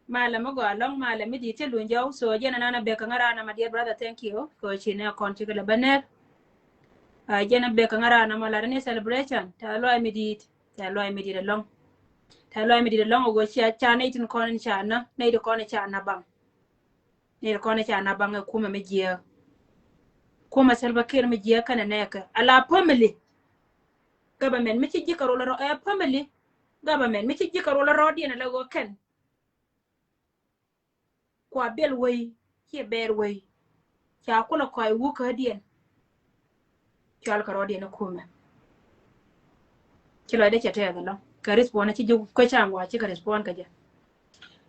malama go along malami di te lunjaw so jena nana be ka ngara na my dear brother thank you ko chine konti kala baner jena be ka ngara na mala ne celebration ta lo mi di ta lo mi di long ta lo mi di long go cha ne tin kon cha na ne de kon cha na bang ne kon cha na bang kuma me je kuma Salva Kiir me je kana ne ka ala family government mi ci jikaro la family government mi ci jikaro la rodi na la go ken kwa bel way ki ber way cha kula koy wu ka dien chal ka rodi na kuma ci lo de chete ga lo ka respond ci ju ko changwa ci ka respond ka ja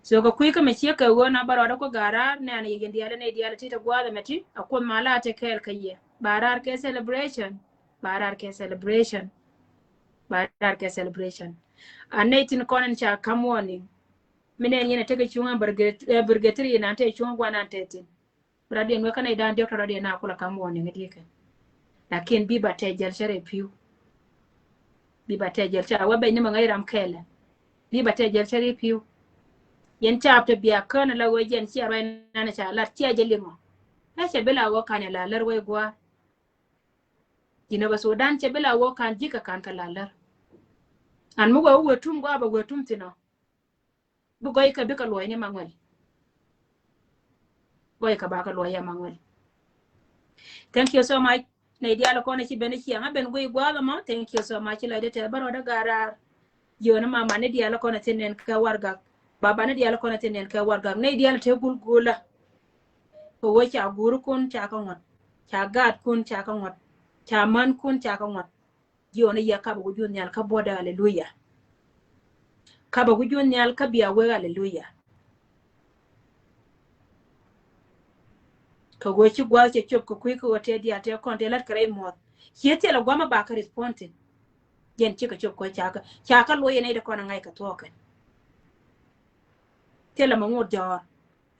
so ko kuy ka me ci ka wona baro da ko gara ne an yegen diala ne diala ti ta gwa da meti akon mala te kel ka ye barar ke celebration barar ke celebration barar ke celebration anetin konan cha kamwoni minen yene tege chunga burgetri na te chunga gwana tetin radio no kana idan de radio na kula kamwoni ngedike lakin biba te jel shere piu biba te jel cha wabe ni manga iram kele biba te jel shere piu yen cha to biya kana la wajen ci rai na cha lar ci ajelimo na ce bela wo kana la lar we gwa dina ba Sudan ce bela wo kan jika kan kala lar an mu go wetum go ba wetum tino bu goy ka bi ka loy ni mangwel goy ka ba ka loy ya mangwel thank you so much ne dia la ko na ci ben ci nga ben goy gwa ma thank you so much la de te baro da gara jona mama ne dia la ko na tenen ka warga baba ne dia la ko na tenen ka warga ne dia la te gulgula ko wo cha guru kun cha ka ngot cha gat kun cha ka ngot cha man kun cha ka ngot jona ya ka bu jun yal ka boda hallelujah ka ba gujun yal ka biya we hallelujah ka go ci gwa ce chop ko kuy ko wote dia te kon te lat kare mo yete la gwama ba ka responding yen ci ka chop ko cha ka loye ne da kon ngai ka to ka te la mo do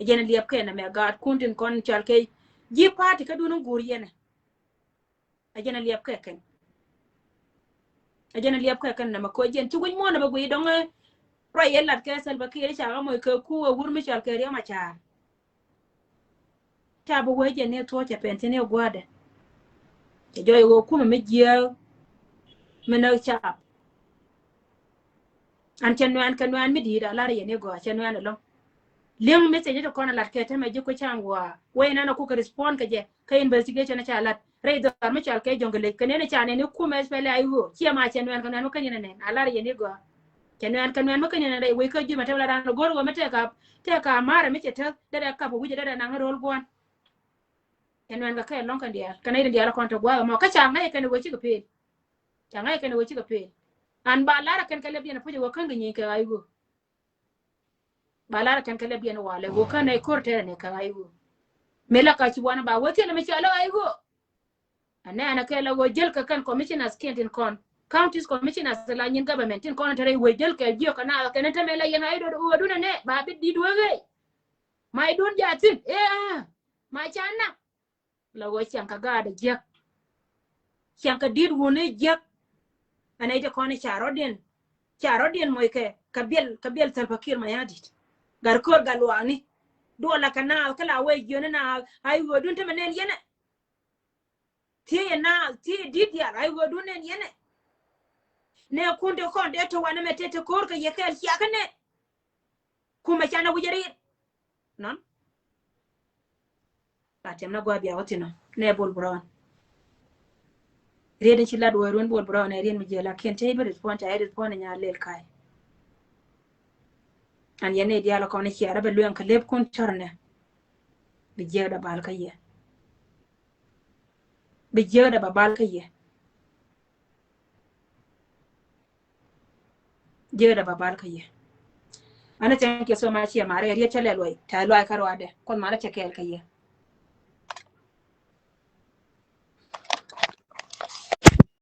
jen liep ke na me gad kuntin kon chal ke ji party ka dunun gur yene ajena liep ke ken ajena liep ke ken na ma ko jen ci guñ mo na ba gui dong ra yelat ke Salva Kiir cha ga mo ke ku wur mi chal ke ri ma cha bu we jen ne to cha pente ne gwada ke joy go kuma me je me na cha an chen wan kan wan mi di da la re ne go chen wan lo liang message to kona lat ke te me je ko changwa we na na ku ka respond ke je ka investigation cha lat re do ar me chal ke jongle ke ne cha ne ku me spele ai ho chi ma chen wan kan wan kan ne ala re ne go chen wan kan wan kan ne re we ka ju ma te la dan go go me te ka mara me che te da ka bu je da na rol gwan chen wan ka long kan dia kan ne dia la kon to gwa mo ka cha ngai kan go chi ko pe cha ngai kan go chi ko pe an ba lara kan kale bi na puje go kan ni ka ai go balara kan kala biyan wala go kana korte ne ka aigo mela ka ci wana ba wote le mi ala aigo ana kala go jel ka kan commissioners kentin kon counties commissioners la nyin government tin kon tare we jel ka jiyo kana kana ta mela yana aido do duna ne ba bi di duwe mai dun jatin ma channa la go chan ka ga da jek chan ka dir wone jek ana ite kon charodien moy ke kabiel Salva Kiir ma yadit gar kor galwani do la kana kala we jona na ay wodun te menen yene ti dit ya ay wodun nen yene ne kunde kon de to wana metete kor ka yekel yakane kuma chana wujeri non patem na gwa biya wotino ne bol brown reden ci lad worun bol brown ne ren mi jela kente be respond ay respond nya lel kai an yene diala ko ne ci arabe luen ka leb kun torne bi jeeda bal ka ye bi jeeda babal ka ye jeeda babal ka ye ana thank you so much ya mare riya chale loy ta loy karwade kon mala chekel ka ye